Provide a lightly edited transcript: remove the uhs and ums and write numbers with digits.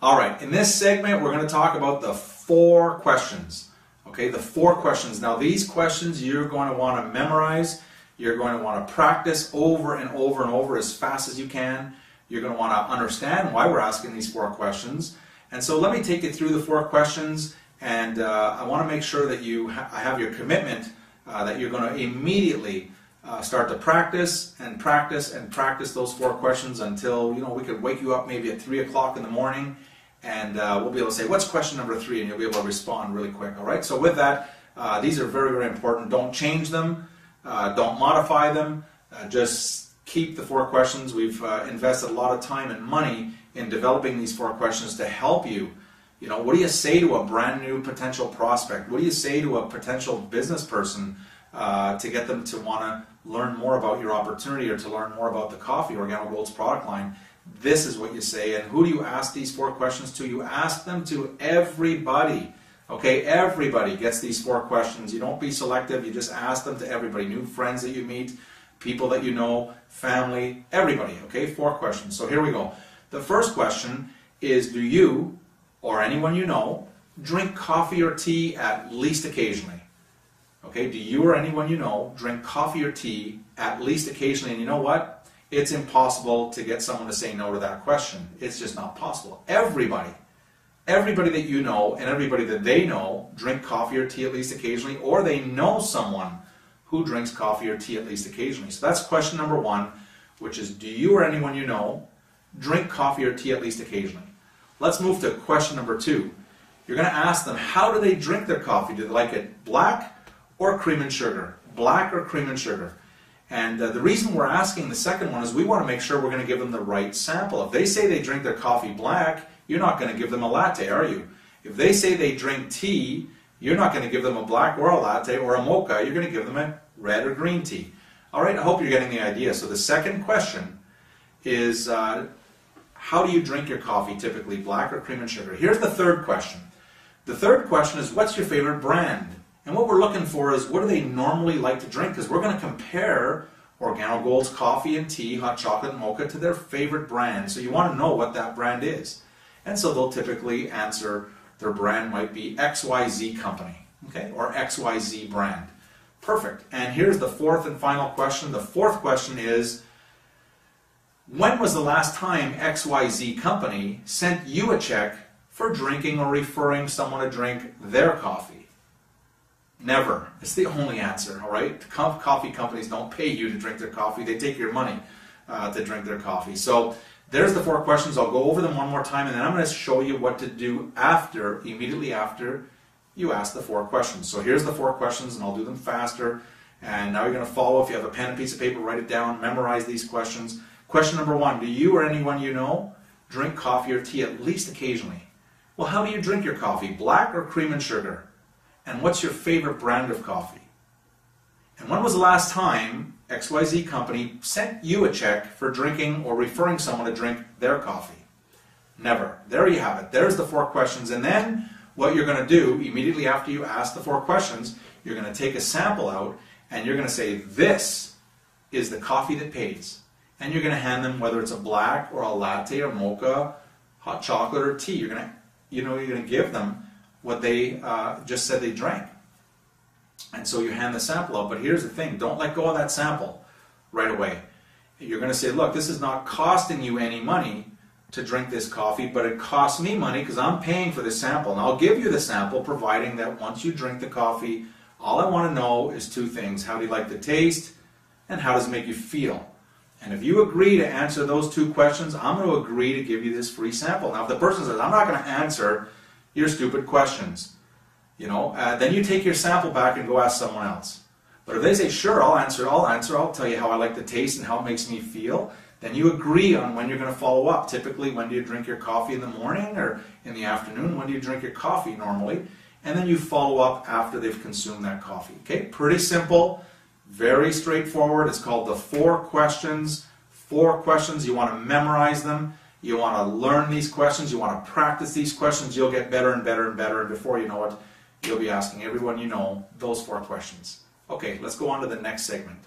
All right, in this segment, we're going to talk about the 4 questions. Okay, the 4 questions. Now, these questions you're going to want to memorize. You're going to want to practice over and over and over as fast as you can. You're going to want to understand why we're asking these 4 questions. And so let me take you through the 4 questions, and I want to make sure that I have your commitment that you're going to immediately start to practice and practice and practice those 4 questions until, we could wake you up maybe at 3 o'clock in the morning, and we'll be able to say, what's question number 3? And you'll be able to respond really quick, all right? So with that, these are very, very important. Don't change them. Don't modify them. Just keep the 4 questions. We've invested a lot of time and money in developing these 4 questions to help you. What do you say to a brand new potential prospect? What do you say to a potential business person to get them to want to learn more about your opportunity or to learn more about the coffee, OrganoGold's product line? This is what you say. And who do you ask these 4 questions to? You ask them to everybody. Okay, everybody gets these 4 questions. You don't be selective. You just ask them to everybody. New friends that you meet, people that you know, family, everybody. Okay, 4 questions. So here we go. The first question is, do you or anyone you know drink coffee or tea at least occasionally? Okay, do you or anyone you know drink coffee or tea at least occasionally? And you know what? It's impossible to get someone to say no to that question. It's just not possible. Everybody that you know and everybody that they know drink coffee or tea at least occasionally, or they know someone who drinks coffee or tea at least occasionally. So that's question number 1, which is, do you or anyone you know drink coffee or tea at least occasionally? Let's move to question number 2. You're going to ask them, how do they drink their coffee? Do they like it black or cream and sugar? Black or cream and sugar? And the reason we're asking the second one is we want to make sure we're going to give them the right sample. If they say they drink their coffee black, you're not going to give them a latte, are you? If they say they drink tea, you're not going to give them a black or a latte or a mocha. You're going to give them a red or green tea. All right, I hope you're getting the idea. So the second question is, how do you drink your coffee typically, black or cream and sugar? Here's the third question. The third question is, what's your favorite brand? And what we're looking for is, what do they normally like to drink? Because we're going to compare OrganoGold's coffee and tea, hot chocolate and mocha, to their favorite brand. So you want to know what that brand is. And so they'll typically answer their brand might be XYZ company, okay, or XYZ brand. Perfect. And here's the 4th and final question. The 4th question is, when was the last time XYZ company sent you a check for drinking or referring someone to drink their coffee? Never. It's the only answer, all right? Coffee companies don't pay you to drink their coffee. They take your money to drink their coffee. So there's the 4 questions. I'll go over them one more time, and then I'm going to show you what to do immediately after you ask the 4 questions. So here's the 4 questions, and I'll do them faster. And now you're going to follow. If you have a pen and piece of paper, write it down, memorize these questions. Question number 1, do you or anyone you know drink coffee or tea at least occasionally? Well, how do you drink your coffee, black or cream and sugar? And what's your favorite brand of coffee? And when was the last time XYZ company sent you a check for drinking or referring someone to drink their coffee? Never. There you have it. There's the 4 questions. And then what you're going to do immediately after you ask the 4 questions, you're going to take a sample out and you're going to say, this is the coffee that pays. And you're going to hand them, whether it's a black or a latte or mocha, hot chocolate or tea. You're going to give them what they just said they drank. And so you hand the sample out. But here's the thing, don't let go of that sample right away. You're going to say, look, this is not costing you any money to drink this coffee, but it costs me money because I'm paying for this sample. And I'll give you the sample, providing that once you drink the coffee, all I want to know is 2 things. How do you like the taste, and how does it make you feel? And if you agree to answer those 2 questions, I'm going to agree to give you this free sample. Now, if the person says, I'm not going to answer your stupid questions, then you take your sample back and go ask someone else. But if they say, sure, I'll answer, I'll tell you how I like the taste and how it makes me feel, then you agree on when you're going to follow up. Typically, when do you drink your coffee, in the morning or in the afternoon? When do you drink your coffee normally? And then you follow up after they've consumed that coffee. Okay, pretty simple. Very straightforward. It's called the 4 questions. 4 questions. You want to memorize them. You want to learn these questions. You want to practice these questions. You'll get better and better and better. And before you know it, you'll be asking everyone you know those 4 questions. Okay, let's go on to the next segment.